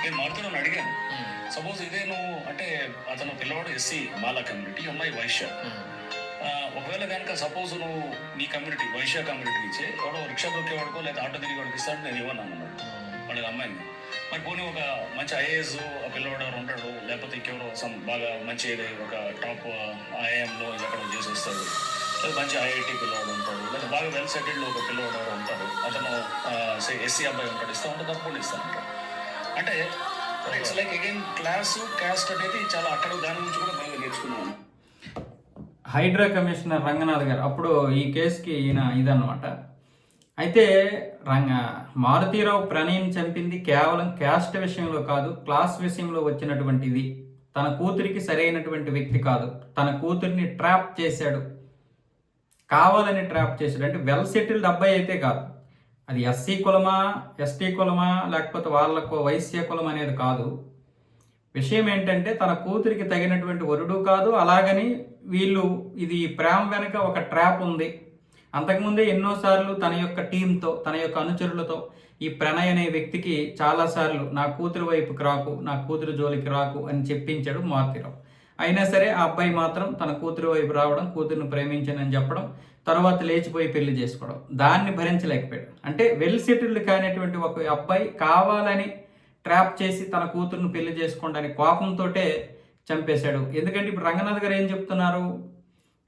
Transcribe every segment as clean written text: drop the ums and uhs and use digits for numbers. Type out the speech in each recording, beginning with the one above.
నేను మారుతున్నాను అడిగాను. సపోజ్ ఇదే నువ్వు అంటే అతను పిల్లవాడు ఎస్సీ మాలా కమ్యూనిటీ, అమ్మాయి వైశ్య. ఒకవేళ కనుక సపోజ్ నువ్వు నీ కమ్యూనిటీ వైశ్య కమ్యూనిటీ ఇచ్చే ఎవడో రిక్షా దొక్కేవాడుకో లేదా ఆటో తిరిగి వాడికి ఇస్తాడు, నేను ఇవ్వను అన్నాడు వాళ్ళ అమ్మాయిని. మరి పోనీ ఒక మంచి ఐఏఎస్ ఆ పిల్లవాడు ఎవరు ఉంటాడు, లేకపోతే ఇంకెవరో బాగా మంచి ఒక టాప్ ఐఐఎంలో ఎక్కడో చేసి వస్తాడు, లేదా మంచి ఐఐటి పిల్లవాడు ఉంటాడు, లేదా బాగా వెల్ సెటిల్డ్ ఒక పిల్లవాడు ఎవరు ఉంటాడు, అతను ఎస్సీ అబ్బాయి ఉంటాడు, ఇస్తా ఉంటే తప్పకుండా ఇస్తా ఉంటాడు. అంటే it's like again class caste అనేది చాలా అక్కడ దాని నుంచి కూడా బాగా నేర్చుకున్నాను. హైడ్రా కమిషనర్ రంగనాథ్ గారు అప్పుడు ఈ కేసుకి ఈయన ఇదన్నమాట. అయితే మారుతీరావు ప్రణయ్ని చంపింది కేవలం క్యాస్ట్ విషయంలో కాదు, క్లాస్ విషయంలో వచ్చినటువంటిది. తన కూతురికి సరైనటువంటి వ్యక్తి కాదు, తన కూతురిని ట్రాప్ చేశాడు, కావాలని ట్రాప్ చేశాడు. అంటే వెల్ సెటిల్డ్ అబ్బాయి అయితే కాదు, అది ఎస్సీ కులమా ఎస్టీ కులమా లేకపోతే వాళ్ళకు వైశ్య కులం అనేది కాదు. విషయం ఏంటంటే తన కూతురికి తగినటువంటి వరుడు కాదు. అలాగని వీళ్ళు ఇది ప్రేమ వెనుక ఒక ట్రాప్ ఉంది. అంతకుముందే ఎన్నోసార్లు తన యొక్క టీంతో, తన యొక్క అనుచరులతో ఈ ప్రణయ్ అనే వ్యక్తికి చాలాసార్లు నా కూతురు వైపుకి రాకు, నా కూతురు జోలికి రాకు అని చెప్పించాడు మారుతీరావు. అయినా సరే ఆ అబ్బాయి మాత్రం తన కూతురు వైపు రావడం, కూతురుని ప్రేమించానని చెప్పడం, తర్వాత లేచిపోయి పెళ్లి చేసుకోవడం, దాన్ని భరించలేకపోయాడు. అంటే వెల్ సెటిల్డ్ కానిటువంటి ఒక అబ్బాయి కావాలని ట్రాప్ చేసి తన కూతురుని పెళ్లి చేసుకోవడానికి కోపంతో చంపేశాడు. ఎందుకంటే ఇప్పుడు రంగనాథ్ గారు ఏం చెప్తున్నారు,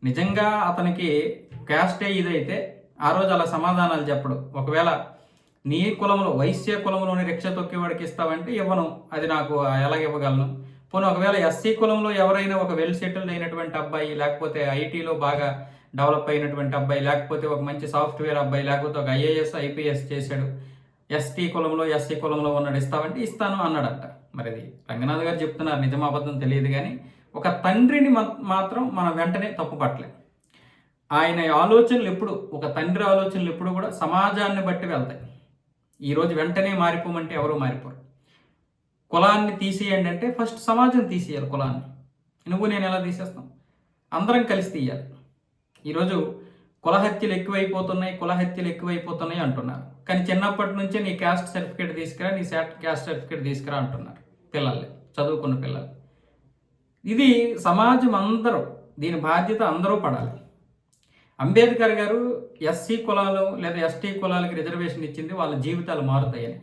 నిజంగా అతనికి క్యాస్టే ఇదైతే ఆ రోజు అలా సమాధానాలు చెప్పడు. ఒకవేళ నీ కులంలో వైశ్య కులంలోని రిక్ష తొక్కేవాడికి ఇస్తావంటే ఇవ్వను, అది నాకు ఎలాగ ఇవ్వగలను. పోనీ ఒకవేళ ఎస్సీ కులంలో ఎవరైనా ఒక వెల్ సెటిల్డ్ అయినటువంటి అబ్బాయి, లేకపోతే ఐటీలో బాగా డెవలప్ అయినటువంటి అబ్బాయి, లేకపోతే ఒక మంచి సాఫ్ట్వేర్ అబ్బాయి, లేకపోతే ఒక ఐఏఎస్ ఐపీఎస్ చేశాడు, ఎస్టీ కులంలో ఎస్సీ కులంలో ఉన్నాడు, ఇస్తావంటే ఇస్తాను అన్నాడంట. మరి అది రంగనాథ్ గారు చెప్తున్నారు, నిజం అబద్ధం తెలియదు కానీ ఒక తండ్రిని మాత్రం మనం వెంటనే తప్పు పట్టలేం. ఆయన ఆలోచనలు ఎప్పుడు, ఒక తండ్రి ఆలోచనలు ఎప్పుడు కూడా సమాజాన్ని బట్టి వెళ్తాయి. ఈరోజు వెంటనే మారిపోమంటే ఎవరు మారిపోరు. కులాన్ని తీసేయండి అంటే ఫస్ట్ సమాజం తీసేయాలి కులాన్ని. నువ్వు నేను ఎలా తీసేస్తాం? అందరం కలిసి తీయాలి. ఈరోజు కులహత్యలు ఎక్కువైపోతున్నాయి అంటున్నారు. కానీ చిన్నప్పటి నుంచే నీ క్యాస్ట్ సర్టిఫికేట్ తీసుకురా, నీ క్యాస్ట్ సర్టిఫికేట్ తీసుకురా అంటున్నారు పిల్లల్ని, చదువుకున్న పిల్లలు. ఇది సమాజం అందరూ, దీని బాధ్యత అందరూ పడాలి. అంబేద్కర్ గారు ఎస్సీ కులాలు లేదా ఎస్టీ కులాలకి రిజర్వేషన్ ఇచ్చింది వాళ్ళ జీవితాలు మారుతాయని.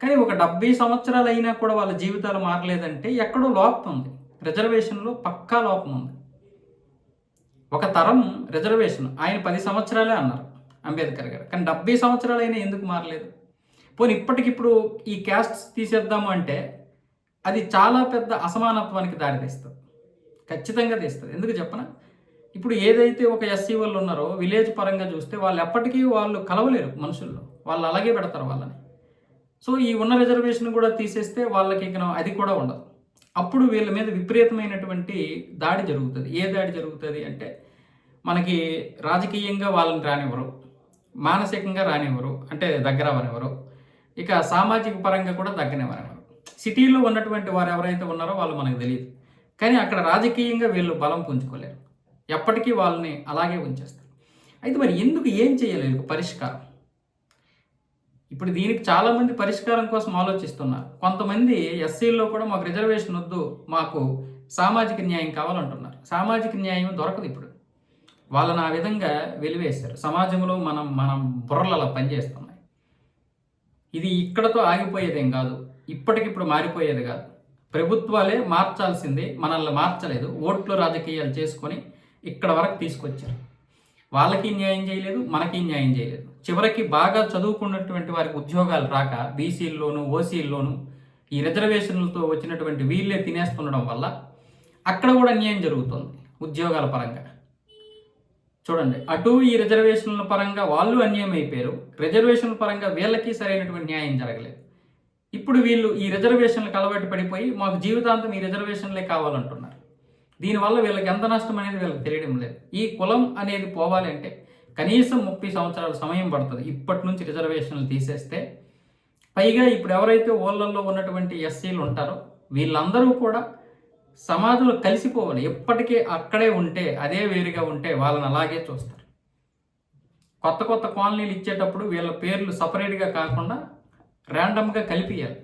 కానీ ఒక 70 సంవత్సరాలు అయినా కూడా వాళ్ళ జీవితాలు మారలేదంటే ఎక్కడో లోపం ఉంది, రిజర్వేషన్లో పక్కా లోపం ఉంది. ఒక తరం రిజర్వేషన్ ఆయన 10 సంవత్సరాలే అన్నారు అంబేద్కర్ గారు, కానీ 70 సంవత్సరాలు అయినా ఎందుకు మారలేదు? పోనీ ఇప్పటికిప్పుడు ఈ క్యాస్ట్ తీసేద్దాము అంటే అది చాలా పెద్ద అసమానత్వానికి దారితీస్తుంది, ఖచ్చితంగా తీస్తుంది. ఎందుకు చెప్పనా, ఇప్పుడు ఏదైతే ఒక ఎస్సీ వాళ్ళు ఉన్నారో విలేజ్ పరంగా చూస్తే వాళ్ళు ఎప్పటికీ వాళ్ళు కలవలేరు మనుషుల్లో, వాళ్ళు అలాగే పెడతారు వాళ్ళని. సో ఈ ఉన్న రిజర్వేషన్ కూడా తీసేస్తే వాళ్ళకి ఇక అది కూడా ఉండదు. అప్పుడు వీళ్ళ మీద విపరీతమైనటువంటి దాడి జరుగుతుంది. ఏ దాడి జరుగుతుంది అంటే మనకి రాజకీయంగా వాళ్ళని రానివ్వరు, మానసికంగా రానివ్వరు, అంటే దగ్గర అవనివ్వరు, ఇక సామాజిక పరంగా కూడా దగ్గరనివ్వనివ్వరు. సిటీలో ఉన్నటువంటి వారు ఎవరైతే ఉన్నారో వాళ్ళు మనకు తెలియదు, కానీ అక్కడ రాజకీయంగా వీళ్ళు బలం పుంజుకోలేరు, ఎప్పటికీ వాళ్ళని అలాగే ఉంచేస్తారు. అయితే మరి ఎందుకు ఏం చేయలేదు పరిష్కారం? ఇప్పుడు దీనికి చాలామంది పరిష్కారం కోసం ఆలోచిస్తున్నారు. కొంతమంది ఎస్సీల్లో కూడా మాకు రిజర్వేషన్ వద్దు, మాకు సామాజిక న్యాయం కావాలంటున్నారు. సామాజిక న్యాయం దొరకదు. ఇప్పుడు వాళ్ళని ఆ విధంగా వెలివేశారు. సమాజంలో మనం బుర్రలు అలా పనిచేస్తున్నాయి. ఇది ఇక్కడతో ఆగిపోయేదేం కాదు, ఇప్పటికిప్పుడు మారిపోయేది కాదు. ప్రభుత్వాలే మార్చాల్సిందే, మనల్ని మార్చలేదు. ఓట్లు రాజకీయాలు చేసుకొని ఇక్కడ వరకు తీసుకొచ్చారు. వాళ్ళకి న్యాయం చేయలేదు, మనకి న్యాయం చేయలేదు. చివరికి బాగా చదువుకున్నటువంటి వారికి ఉద్యోగాలు రాక బీసీల్లోనూ ఓసీల్లోనూ ఈ రిజర్వేషన్లతో వచ్చినటువంటి వీళ్ళే తినేస్తుండడం వల్ల అక్కడ కూడా అన్యాయం జరుగుతుంది ఉద్యోగాల పరంగా. చూడండి, అటు ఈ రిజర్వేషన్ల పరంగా వాళ్ళు అన్యాయం అయిపోయారు, రిజర్వేషన్ల పరంగా వీళ్ళకి సరైనటువంటి న్యాయం జరగలేదు. ఇప్పుడు వీళ్ళు ఈ రిజర్వేషన్లకు అలవాటు పడిపోయి మాకు జీవితాంతం ఈ రిజర్వేషన్లే కావాలంటున్నారు. దీనివల్ల వీళ్ళకి ఎంత నష్టం అనేది వీళ్ళకి తెలియడం లేదు. ఈ కులం అనేది పోవాలి అంటే కనీసం 30 సంవత్సరాల సమయం పడుతుంది ఇప్పటి నుంచి రిజర్వేషన్లు తీసేస్తే. పైగా ఇప్పుడు ఎవరైతే ఊళ్ళల్లో ఉన్నటువంటి ఎస్సీలు ఉంటారో వీళ్ళందరూ కూడా సమాజంలో కలిసిపోవాలి. ఎప్పటికీ అక్కడే ఉంటే, అదే వేరుగా ఉంటే వాళ్ళని అలాగే చూస్తారు. కొత్త కొత్త కాలనీలు ఇచ్చేటప్పుడు వీళ్ళ పేర్లు సపరేట్గా కాకుండా ర్యాండమ్గా కలిపియాలి.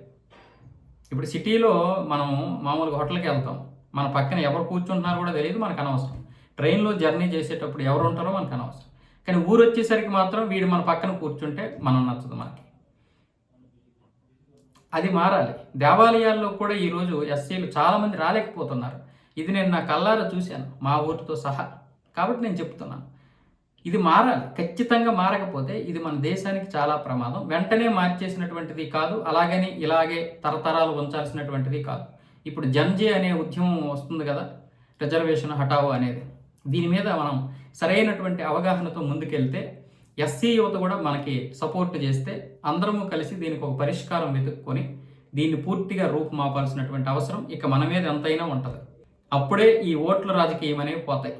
ఇప్పుడు సిటీలో మనం మామూలుగా హోటల్కి వెళ్తాం, మన పక్కన ఎవరు కూర్చుంటున్నారో కూడా తెలియదు, మనకు అనవసరం. ట్రైన్లో జర్నీ చేసేటప్పుడు ఎవరు ఉంటారో మనకు అనవసరం. కానీ ఊరు వచ్చేసరికి మాత్రం వీడు మన పక్కన కూర్చుంటే మనం నచ్చదు మనకి. అది మారాలి. దేవాలయాల్లో కూడా ఈరోజు ఎస్సీలు చాలామంది రాలేకపోతున్నారు. ఇది నేను నా కళ్ళారా చూశాను, మా ఊరితో సహా. కాబట్టి నేను చెప్తున్నాను, ఇది మారాలి. ఖచ్చితంగా మారకపోతే ఇది మన దేశానికి చాలా ప్రమాదం. వెంటనే మార్చేసినటువంటిది కాదు, అలాగని ఇలాగే తరతరాలు ఉంచాల్సినటువంటిది కాదు. ఇప్పుడు జన్జీ అనే ఉద్యమం వస్తుంది కదా, రిజర్వేషన్ హటావో అనేది. దీని మీద మనం సరైనటువంటి అవగాహనతో ముందుకెళ్తే, ఎస్సీ యువత కూడా మనకి సపోర్ట్ చేస్తే, అందరము కలిసి దీనికి ఒక పరిష్కారం వెతుక్కొని దీన్ని పూర్తిగా రూపుమాపాల్సినటువంటి అవసరం ఇక మన మీద ఎంతైనా ఉంటుంది. అప్పుడే ఈ ఓట్ల రాజకీయం అనేవి పోతాయి.